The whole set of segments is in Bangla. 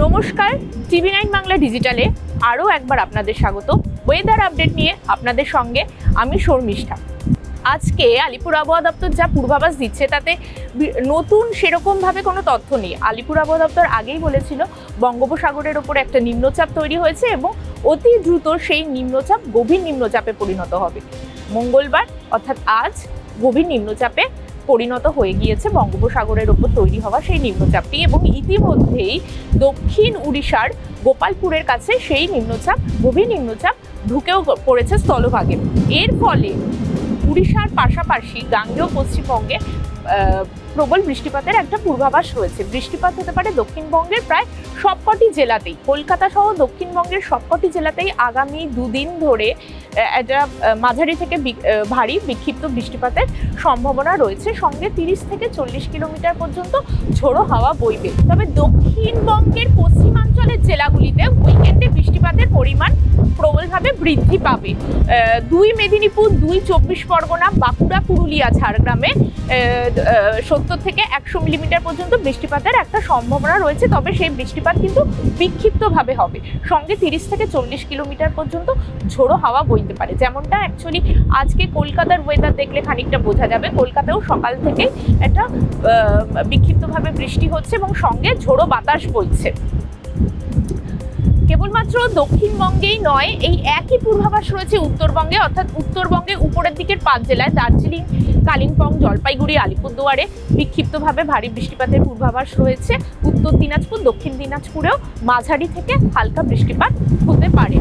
নমস্কার, টিভি9 বাংলা ডিজিটালে আরও একবার আপনাদের স্বাগত। ওয়েদার আপডেট নিয়ে আপনাদের সঙ্গে আমি শর্মিষ্ঠা। আজকে আলিপুর আবহাওয়া দপ্তর যা পূর্বাভাস দিচ্ছে তাতে নতুন সেরকমভাবে কোনো তথ্য নেই। আলিপুর আবহাওয়া দপ্তর আগেই বলেছিল বঙ্গোপসাগরের ওপর একটা নিম্নচাপ তৈরি হয়েছে এবং অতি দ্রুত সেই নিম্নচাপ গভীর নিম্নচাপে পরিণত হবে। মঙ্গলবার অর্থাৎ আজ গভীর নিম্নচাপে পরিণত হয়ে গিয়েছে বঙ্গোপসাগরের ওপর তৈরি হওয়া সেই নিম্নচাপটি, এবং ইতিমধ্যেই দক্ষিণ উড়িষ্যার গোপালপুরের কাছে সেই নিম্নচাপ গভীর নিম্নচাপ ঢুকেও পড়েছে স্থলভাগে। এর ফলে উড়িষ্যার পাশাপাশি গাঙ্গেয় পশ্চিমবঙ্গে প্রবল বৃষ্টিপাতের একটা পূর্বাভাস রয়েছে। বৃষ্টিপাত হতে পারে দক্ষিণবঙ্গের প্রায় সবকটি জেলাতেই, কলকাতা সহ দক্ষিণবঙ্গের সবকটি জেলাতেই আগামী দুদিন ধরে একটা মাঝারি থেকে ভারী বিক্ষিপ্ত বৃষ্টিপাতের সম্ভাবনা রয়েছে। সঙ্গে 30 থেকে 40 কিলোমিটার পর্যন্ত ঝোড়ো হাওয়া বইবে। তবে দক্ষিণবঙ্গের পশ্চিমাঞ্চলের জেলাগুলিতে উইকেন্ডে বৃষ্টিপাতের পরিমাণ প্রবলভাবে বৃদ্ধি পাবে। 2 মেদিনীপুর, 2 চব্বিশ পরগনা, বাঁকুড়া, পুরুলিয়া, ঝাড়গ্রামে 70 থেকে 100 মিলিমিটার পর্যন্ত বৃষ্টিপাতের একটা সম্ভাবনা রয়েছে। তবে সেই বৃষ্টিপাত কিন্তু বিক্ষিপ্তভাবে হবে। সঙ্গে 30 থেকে 40 কিলোমিটার পর্যন্ত ঝোড়ো হাওয়া বইতে পারে। যেমনটা অ্যাকচুয়ালি আজকে কলকাতার ওয়েদার দেখলে খানিকটা বোঝা যাবে। কলকাতায়ও সকাল থেকে একটা বিক্ষিপ্তভাবে বৃষ্টি হচ্ছে এবং সঙ্গে ঝোড়ো বাতাস বইছে। কেবলমাত্র দক্ষিণবঙ্গেই নয়, এই একই পূর্বাভাস রয়েছে উত্তরবঙ্গে, অর্থাৎ উত্তরবঙ্গে উপরের দিকের 5 জেলায় দার্জিলিং, কালিম্পং, জলপাইগুড়ি, আলিপুরদুয়ারে বিক্ষিপ্তভাবে ভারী বৃষ্টিপাতের পূর্বাভাস রয়েছে। উত্তর দিনাজপুর, দক্ষিণ দিনাজপুরেও মাঝারি থেকে হালকা বৃষ্টিপাত হতে পারে।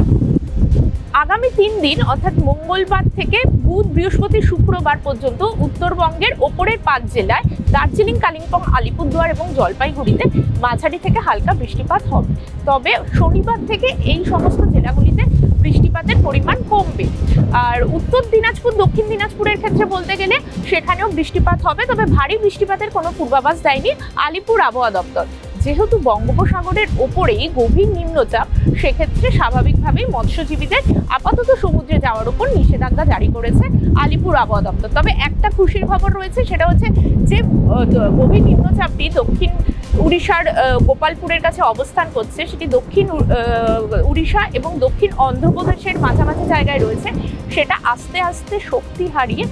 আগামী 3 দিন অর্থাৎ মঙ্গলবার থেকে বুধ, বৃহস্পতি, শুক্রবার পর্যন্ত উত্তরবঙ্গের ওপরের 5 জেলায় দার্জিলিং, কালিম্পং, আলিপুরদুয়ার এবং জলপাইগুড়িতে মাঝারি থেকে হালকা বৃষ্টিপাত হবে। তবে শনিবার থেকে এই সমস্ত জেলাগুলিতে বৃষ্টিপাতের পরিমাণ কমবে। আর উত্তর দিনাজপুর, দক্ষিণ দিনাজপুরের ক্ষেত্রে বলতে গেলে সেখানেও বৃষ্টিপাত হবে, তবে ভারী বৃষ্টিপাতের কোনো পূর্বাভাস দেয়নি আলিপুর আবহাওয়া দপ্তর। যেহেতু বঙ্গোপসাগরের ওপরেই গভীর নিম্নচাপ, সেক্ষেত্রে স্বাভাবিকভাবেই মৎস্যজীবীদের আপাতত সমুদ্রে যাওয়ার উপর নিষেধাজ্ঞা জারি করেছে আলিপুর আবহাওয়া দপ্তর। তবে একটা খুশির খবর রয়েছে, সেটা হচ্ছে যে গভীর নিম্নচাপটি দক্ষিণ উড়িষ্যার গোপালপুরের কাছে অবস্থান করছে। সেটি দক্ষিণ উড়িষ্যা এবং দক্ষিণ অন্ধ্রপ্রদেশের মাঝামাঝি জায়গায় রয়েছে। সেটা আস্তে আস্তে শক্তি হারিয়ে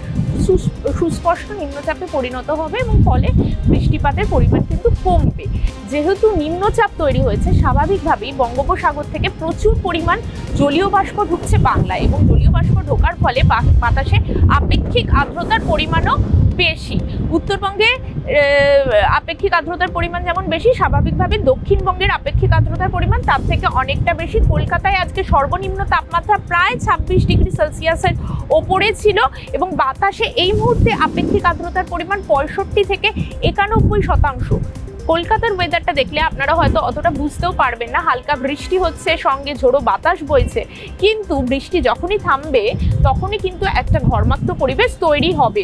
সুস্পষ্ট নিম্নচাপে পরিণত হবে এবং ফলে বৃষ্টিপাতের পরিমাণ কিন্তু কমবে। যেহেতু নিম্নচাপ তৈরি হয়েছে, স্বাভাবিকভাবেই বঙ্গোপসাগর থেকে প্রচুর পরিমাণ জলীয় বাষ্প ঢুকছে বাংলায়, এবং জলীয় বাষ্প ঢোকার ফলে বাতাসে আপেক্ষিক আর্দ্রতার পরিমাণও বেশি। উত্তরবঙ্গে আপেক্ষিক আর্দ্রতার পরিমাণ যেমন বেশি, স্বাভাবিকভাবে দক্ষিণবঙ্গের আপেক্ষিক আর্দ্রতার পরিমাণ তার থেকে অনেকটা বেশি। কলকাতায় আজকে সর্বনিম্ন তাপমাত্রা প্রায় 26 ডিগ্রি সেলসিয়াসের ওপরে ছিল, এবং বাতাসে এই মুহূর্তে আপেক্ষিক আর্দ্রতার পরিমাণ 65 থেকে 91%। কলকাতার ওয়েদারটা দেখলে আপনারা হয়তো অতটা বুঝতেও পারবেন না। হালকা বৃষ্টি হচ্ছে, সঙ্গে ঝোড়ো বাতাস বইছে, কিন্তু বৃষ্টি যখনই থামবে তখনই কিন্তু একটা ঘর্মাক্ত পরিবেশ তৈরি হবে।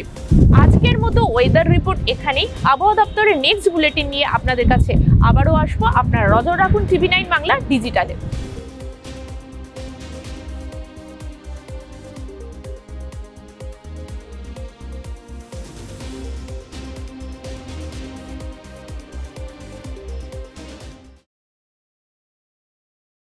আজকের মতো ওয়েদার রিপোর্ট এখানেই। আবহাওয়া দপ্তরের নেক্সট বুলেটিন নিয়ে আপনাদের কাছে আবারও আসবো। আপনারা নজর রাখুন টিভি9 বাংলা ডিজিটালে।